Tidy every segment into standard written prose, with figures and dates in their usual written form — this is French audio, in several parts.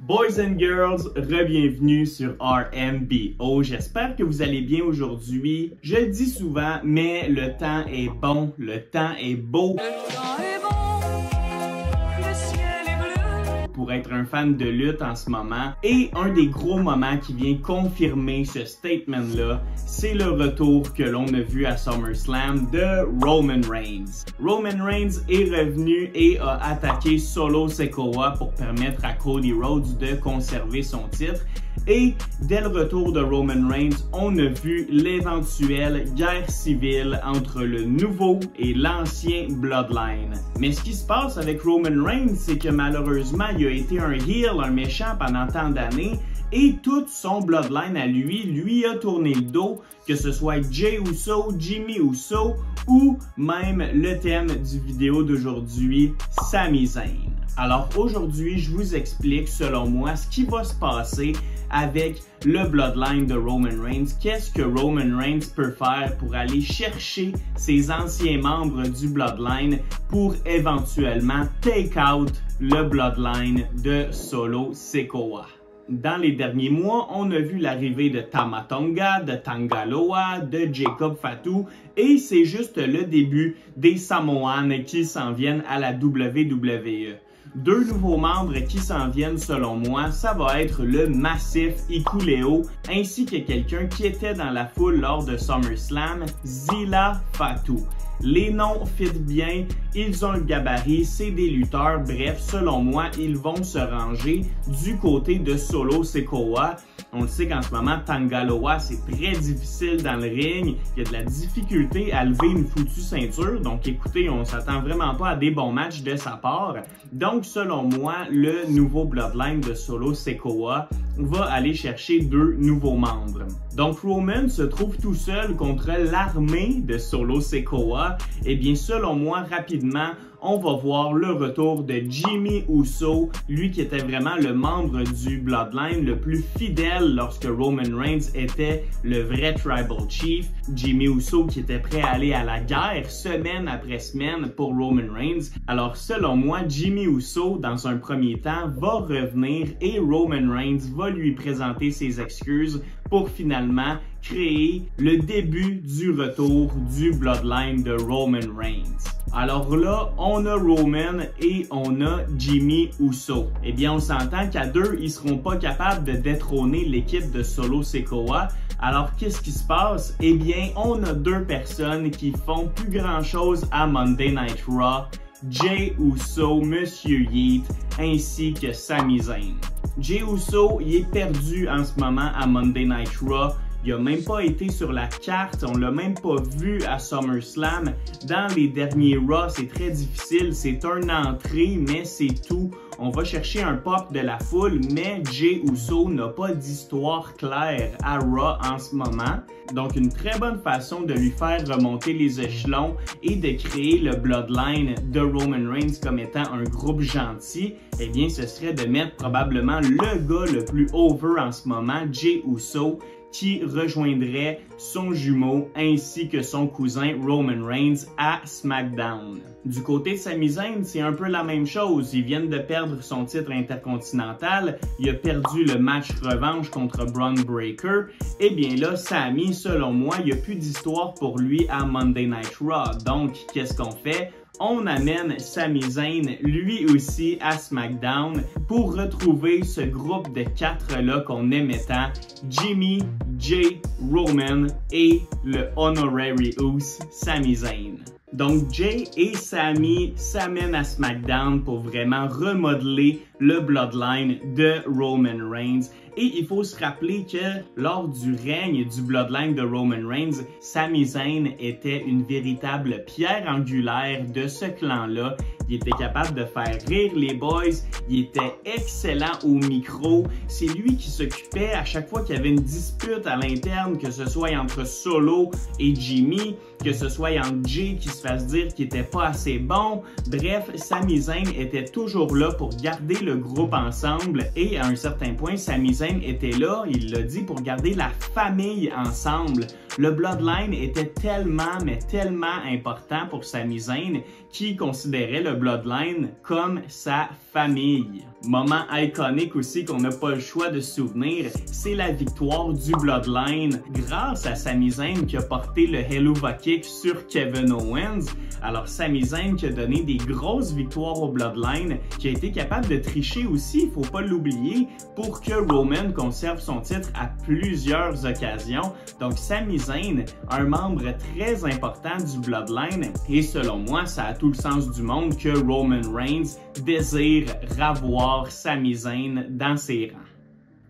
Boys and girls, re-bienvenue sur RMBO. J'espère que vous allez bien aujourd'hui. Je le dis souvent, mais le temps est bon, le temps est beau. Le temps est bon, le ciel est bleu. Pour être un fan de lutte en ce moment. Et un des gros moments qui vient confirmer ce statement-là, c'est le retour que l'on a vu à SummerSlam de Roman Reigns. Roman Reigns est revenu et a attaqué Solo Sikoa pour permettre à Cody Rhodes de conserver son titre. Et dès le retour de Roman Reigns, on a vu l'éventuelle guerre civile entre le nouveau et l'ancien Bloodline. Mais ce qui se passe avec Roman Reigns, c'est que malheureusement, il a été un heel, un méchant pendant tant d'années. Et tout son Bloodline à lui a tourné le dos, que ce soit Jey Uso, Jimmy Uso ou même le thème du vidéo d'aujourd'hui, Sami Zayn. Alors aujourd'hui, je vous explique selon moi ce qui va se passer avec le Bloodline de Roman Reigns. Qu'est-ce que Roman Reigns peut faire pour aller chercher ses anciens membres du Bloodline pour éventuellement take out le Bloodline de Solo Sikoa. Dans les derniers mois, on a vu l'arrivée de Tama Tonga, de Tanga Loa, de Jacob Fatu et c'est juste le début des Samoans qui s'en viennent à la WWE. Deux nouveaux membres qui s'en viennent selon moi, ça va être le massif Hikuleo ainsi que quelqu'un qui était dans la foule lors de SummerSlam, Zilla Fatu. Les noms fit bien, ils ont le gabarit, c'est des lutteurs, bref, selon moi, ils vont se ranger du côté de Solo Sikoa. On le sait qu'en ce moment, Tanga Loa, c'est très difficile dans le ring, il y a de la difficulté à lever une foutue ceinture, donc écoutez, on s'attend vraiment pas à des bons matchs de sa part. Donc, selon moi, le nouveau Bloodline de Solo Sikoa va aller chercher deux nouveaux membres. Donc, Roman se trouve tout seul contre l'armée de Solo Sikoa. Eh bien, selon moi, rapidement, on va voir le retour de Jimmy Uso, lui qui était vraiment le membre du Bloodline le plus fidèle lorsque Roman Reigns était le vrai Tribal Chief. Jimmy Uso qui était prêt à aller à la guerre semaine après semaine pour Roman Reigns. Alors selon moi, Jimmy Uso, dans un premier temps, va revenir et Roman Reigns va lui présenter ses excuses pour finalement créer le début du retour du Bloodline de Roman Reigns. Alors là, on a Roman et on a Jimmy Uso. Eh bien, on s'entend qu'à deux, ils seront pas capables de détrôner l'équipe de Solo Sikoa. Alors, qu'est-ce qui se passe? Eh bien, on a deux personnes qui font plus grand-chose à Monday Night Raw. Jey Uso, Monsieur Yeet, ainsi que Sami Zayn. Jey Uso, il est perdu en ce moment à Monday Night Raw. Il n'a même pas été sur la carte, on l'a même pas vu à SummerSlam. Dans les derniers Raw, c'est très difficile, c'est une entrée, mais c'est tout. On va chercher un pop de la foule, mais Jey Uso n'a pas d'histoire claire à Raw en ce moment. Donc une très bonne façon de lui faire remonter les échelons et de créer le Bloodline de Roman Reigns comme étant un groupe gentil, eh bien ce serait de mettre probablement le gars le plus over en ce moment, Jey Uso, qui rejoindrait son jumeau ainsi que son cousin Roman Reigns à SmackDown. Du côté de Sami Zayn, c'est un peu la même chose. Il vient de perdre son titre intercontinental. Il a perdu le match revanche contre Braun Breaker. Et bien là, Sami, selon moi, il n'y a plus d'histoire pour lui à Monday Night Raw. Donc, qu'est-ce qu'on fait? On amène Sami Zayn lui aussi à SmackDown pour retrouver ce groupe de quatre-là qu'on aimait tant, Jimmy, Jey, Roman et le Honorary Uso, Sami Zayn. Donc Jey et Sami s'amènent à SmackDown pour vraiment remodeler le Bloodline de Roman Reigns. Et il faut se rappeler que lors du règne du Bloodline de Roman Reigns, Sami Zayn était une véritable pierre angulaire de ce clan-là. Il était capable de faire rire les boys, il était excellent au micro. C'est lui qui s'occupait à chaque fois qu'il y avait une dispute à l'interne, que ce soit entre Solo et Jimmy, que ce soit entre Jey qui se fasse dire qu'il était pas assez bon. Bref, Sami Zayn était toujours là pour garder le groupe ensemble et à un certain point, Sami Zayn était là, il l'a dit, pour garder la famille ensemble. Le Bloodline était tellement, mais tellement important pour Sami Zayn qui considérait le Bloodline comme sa famille. Moment iconique aussi qu'on n'a pas le choix de se souvenir, c'est la victoire du Bloodline grâce à Sami Zayn qui a porté le Helluva Kick sur Kevin Owens. Alors Sami Zayn qui a donné des grosses victoires au Bloodline, qui a été capable de tricher aussi, il faut pas l'oublier, pour que Roman conserve son titre à plusieurs occasions. Donc Sami Zayn, un membre très important du Bloodline, et selon moi, ça a tout le sens du monde que Roman Reigns désire ravoir Sami Zayn dans ses rangs.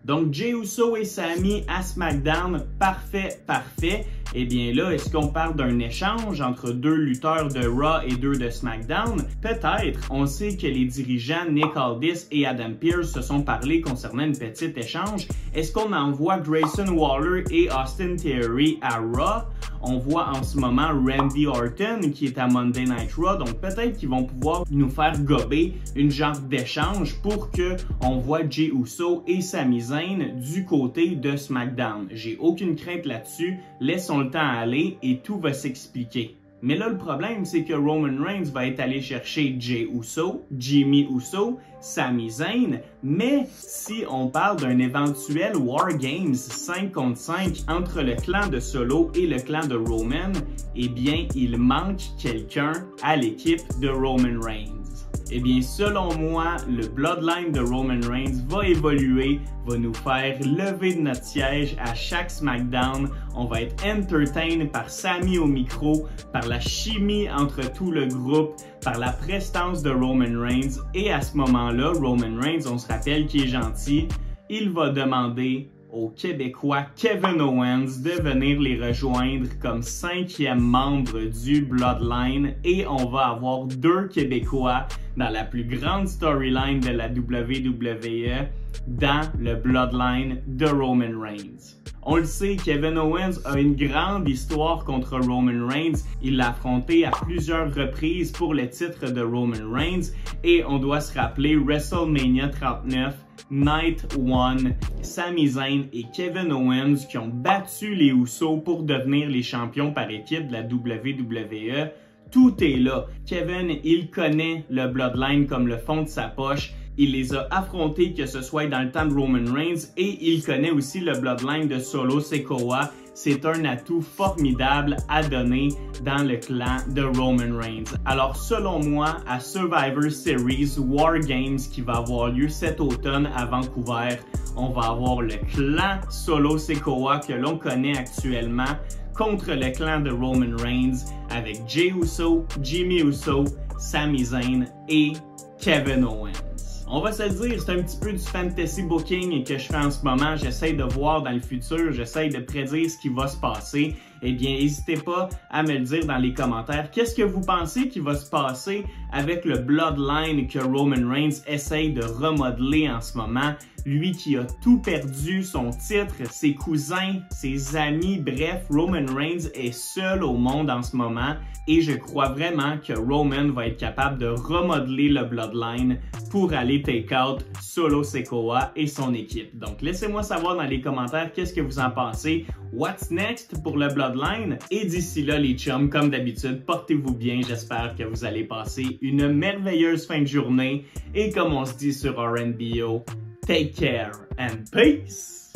Donc Jey Uso et Sami à SmackDown, parfait. Eh bien là, est-ce qu'on parle d'un échange entre deux lutteurs de Raw et deux de SmackDown? Peut-être. On sait que les dirigeants Nick Aldis et Adam Pearce se sont parlé concernant une petite échange. Est-ce qu'on envoie Grayson Waller et Austin Theory à Raw? On voit en ce moment Randy Orton qui est à Monday Night Raw, donc peut-être qu'ils vont pouvoir nous faire gober une genre d'échange pour que on voit Jey Uso et Sami Zayn du côté de SmackDown. J'ai aucune crainte là-dessus, laissons le temps aller et tout va s'expliquer. Mais là, le problème, c'est que Roman Reigns va être allé chercher Jey Uso, Jimmy Uso, Sami Zayn, mais si on parle d'un éventuel War Games 5 contre 5 entre le clan de Solo et le clan de Roman, eh bien, il manque quelqu'un à l'équipe de Roman Reigns. Eh bien, selon moi, le Bloodline de Roman Reigns va évoluer, va nous faire lever de notre siège à chaque SmackDown. On va être entertain par Sami au micro, par la chimie entre tout le groupe, par la prestance de Roman Reigns. Et à ce moment-là, Roman Reigns, on se rappelle qu'il est gentil, il va demander au Québécois Kevin Owens de venir les rejoindre comme 5e membre du Bloodline et on va avoir 2 Québécois dans la plus grande storyline de la WWE dans le Bloodline de Roman Reigns. On le sait, Kevin Owens a une grande histoire contre Roman Reigns. Il l'a affronté à plusieurs reprises pour le titre de Roman Reigns et on doit se rappeler WrestleMania 39, Night 1, Sami Zayn et Kevin Owens qui ont battu les Usos pour devenir les champions par équipe de la WWE. Tout est là. Kevin, il connaît le Bloodline comme le fond de sa poche. Il les a affrontés, que ce soit dans le temps de Roman Reigns, et il connaît aussi le Bloodline de Solo Sikoa. C'est un atout formidable à donner dans le clan de Roman Reigns. Alors selon moi, à Survivor Series War Games qui va avoir lieu cet automne à Vancouver, on va avoir le clan Solo Sikoa que l'on connaît actuellement contre le clan de Roman Reigns avec Jey Uso, Jimmy Uso, Sami Zayn et Kevin Owens. On va se le dire, c'est un petit peu du fantasy booking que je fais en ce moment. J'essaie de voir dans le futur, j'essaie de prédire ce qui va se passer. Eh bien, n'hésitez pas à me le dire dans les commentaires. Qu'est-ce que vous pensez qui va se passer avec le Bloodline que Roman Reigns essaye de remodeler en ce moment? Lui qui a tout perdu, son titre, ses cousins, ses amis, bref, Roman Reigns est seul au monde en ce moment et je crois vraiment que Roman va être capable de remodeler le Bloodline pour aller take out Solo Sikoa et son équipe. Donc laissez-moi savoir dans les commentaires qu'est-ce que vous en pensez. What's next pour le Bloodline? Et d'ici là les chums, comme d'habitude, portez-vous bien. J'espère que vous allez passer une merveilleuse fin de journée et comme on se dit sur RNBO, take care and peace!